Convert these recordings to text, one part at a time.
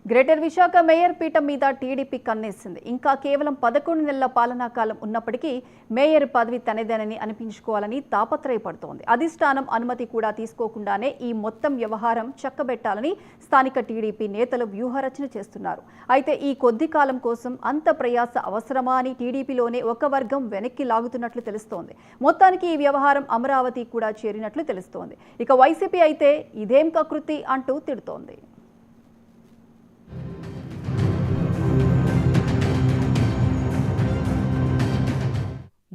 Greater Visakha mayor పీఠం మీద TDP కన్నేసింది. ఇంకా కేవలం 11 నెలల పాలనా కాలం ఉన్నప్పటికీ మేయర్ పదవి తనదేనని అనిపించుకోవాలని తాపత్రయపడుతోంది. అధిష్టానం అనుమతి కూడా తీసుకోకుండానే ఈ మొత్తం వ్యవహారం చక్కబెట్టాలని స్థానిక టీడీపీ నేతలు వ్యూహరచన చేస్తున్నారు. అయితే ఈ కొద్ది కాలం కోసం అంత ప్రయాస అవసరమా అని టీడీపీలోనే ఒక వర్గం వెనక్కి లాగుతున్నట్లు తెలుస్తోంది. మొత్తానికి ఈ వ్యవహారం అమరావతి కూడా చేరినట్లు తెలుస్తోంది. ఇక వైసీపీ అయితే ఇదేం కకృతి అంటూ తిడుతోంది.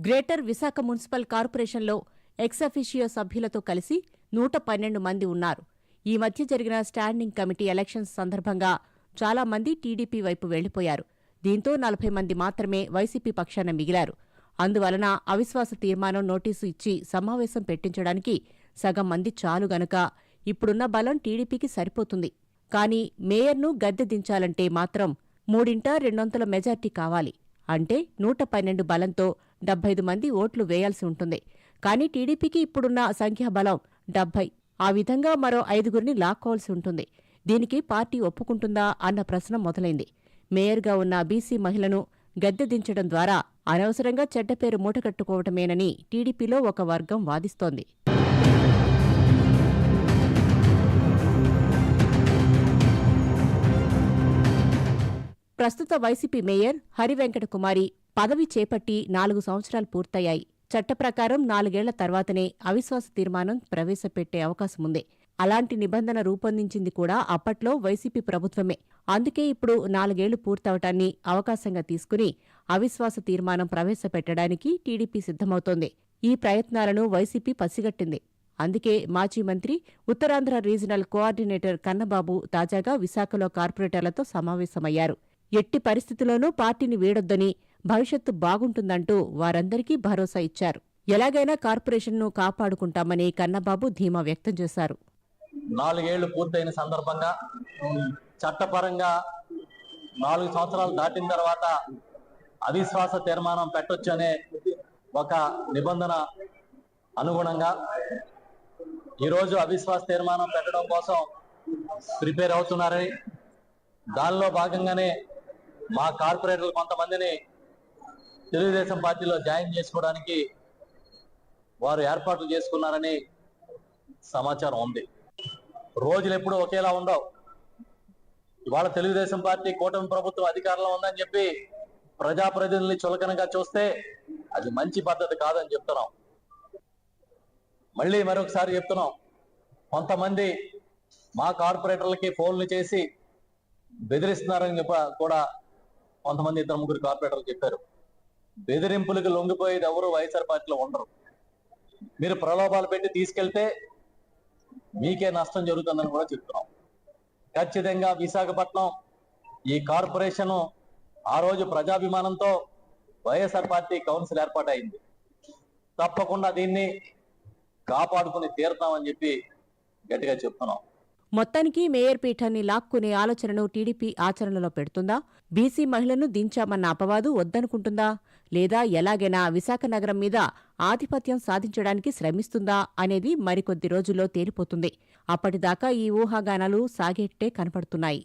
గ్రేటర్ విశాఖ మున్సిపల్ కార్పొరేషన్లో ఎక్స్-అఫిషియో సభ్యులతో కలిసి 112 మంది ఉన్నారు. ఈ మధ్య జరిగిన స్టాండింగ్ కమిటీ ఎలక్షన్స్ సందర్భంగా చాలా మంది టీడీపీ వైపు వెళ్లిపోయారు. దీంతో 40 మంది మాత్రమే వైసీపీ పక్షాన మిగిలారు. అందువలన అవిశ్వాస తీర్మానం నోటీసు ఇచ్చి సమావేశం పెట్టించడానికి సగం మంది చాలు గనుక ఇప్పుడున్న బలం టీడీపీకి సరిపోతుంది. కానీ మేయర్ను గద్దె దించాలంటే మాత్రం 3/2 మెజార్టీ కావాలి. అంటే 112 బలంతో 75 మంది ఓట్లు వేయాల్సి ఉంటుంది. కానీ టీడీపీకి ఇప్పుడున్న సంఖ్యాబలం 70. ఆ విధంగా మరో 5గురిని లాక్కోవాల్సి ఉంటుంది. దీనికి పార్టీ ఒప్పుకుంటుందా అన్న ప్రశ్న మొదలైంది. మేయర్గా ఉన్న బీసీ మహిళను గద్దె దించడం ద్వారా అనవసరంగా చెడ్డ పేరు మూటకట్టుకోవటమేనని టీడీపీలో ఒక వర్గం వాదిస్తోంది. ప్రస్తుత వైసీపీ మేయర్ హరివెంకట కుమారి పదవి చేపట్టి 4 సంవత్సరాలు పూర్తయ్యాయి. చట్ట ప్రకారం 4 ఏళ్ల తర్వాతనే అవిశ్వాస తీర్మానం ప్రవేశపెట్టే అవకాశముంది. అలాంటి నిబంధన రూపొందించింది కూడా అప్పట్లో వైసీపీ ప్రభుత్వమే. అందుకే ఇప్పుడు 4 ఏళ్లు పూర్తవటాన్ని అవకాశంగా తీసుకుని అవిశ్వాస తీర్మానం ప్రవేశపెట్టడానికి టీడీపీ సిద్ధమవుతోంది. ఈ ప్రయత్నాలను వైసీపీ పసిగట్టింది. అందుకే మాజీ మంత్రి, ఉత్తరాంధ్ర రీజనల్ కోఆర్డినేటర్ కన్నబాబు తాజాగా విశాఖలో కార్పొరేటర్లతో సమావేశమయ్యారు. ఎట్టి పరిస్థితుల్లోనూ పార్టీని వీడొద్దని, భవిష్యత్తు బాగుంటుందంటూ వారందరికీ భరోసా ఇచ్చారు. ఎలాగైనా కార్పొరేషన్ను కాపాడుకుంటామని కన్నబాబు ధీమా వ్యక్తం చేశారు. 4 ఏళ్లు పూర్తయిన సందర్భంగా చట్టపరంగా 4 సంవత్సరాలు దాటిన తర్వాత అవిశ్వాస తీర్మానం పెట్టొచ్చు అనే ఒక నిబంధన అనుగుణంగా ఈరోజు అవిశ్వాస తీర్మానం పెట్టడం కోసం ప్రిపేర్ అవుతున్నారని, దానిలో భాగంగానే మా కార్పొరేటర్లు కొంతమందిని తెలుగుదేశం పార్టీలో జాయిన్ చేసుకోవడానికి వారు ఏర్పాట్లు చేసుకున్నారని సమాచారం ఉంది. రోజులు ఎప్పుడూ ఒకేలా ఉండవు. ఇవాళ తెలుగుదేశం పార్టీ కూటమి ప్రభుత్వం అధికారంలో ఉందని చెప్పి ప్రజాప్రతినిధుల్ని చులకనగా చూస్తే అది మంచి పద్ధతి కాదని చెప్తున్నాం. మళ్ళీ మరొకసారి చెప్తున్నాం, కొంతమంది మా కార్పొరేటర్లకి ఫోన్లు చేసి బెదిరిస్తున్నారని కూడా కొంతమంది 2-3 కార్పొరేటర్లు చెప్పారు. బెదిరింపులకు లొంగిపోయేది ఎవరు వైఎస్ఆర్ పార్టీలో ఉండరు. మీరు ప్రలోభాలు పెట్టి తీసుకెళ్తే మీకే నష్టం జరుగుతుందని కూడా చెప్తున్నాం. ఖచ్చితంగా విశాఖపట్నం ఈ కార్పొరేషన్ ఆ రోజు ప్రజాభిమానంతో వైఎస్ఆర్ పార్టీ కౌన్సిల్ ఏర్పాటైంది. తప్పకుండా దీన్ని కాపాడుకుని తీరుతామని చెప్పి గట్టిగా చెప్తున్నాం. మొత్తానికి మేయర్ పీఠాన్ని లాక్కునే ఆలోచనను టీడీపీ ఆచరణలో పెడుతుందా? బీసీ మహిళను దించామన్న అపవాదు వద్దనుకుంటుందా? లేదా ఎలాగైనా విశాఖ నగరం మీద ఆధిపత్యం సాధించడానికి శ్రమిస్తుందా అనేది మరికొద్ది రోజుల్లో తేలిపోతుంది. అప్పటిదాకా ఈ ఊహాగానాలు సాగేట్టే కనపడుతున్నాయి.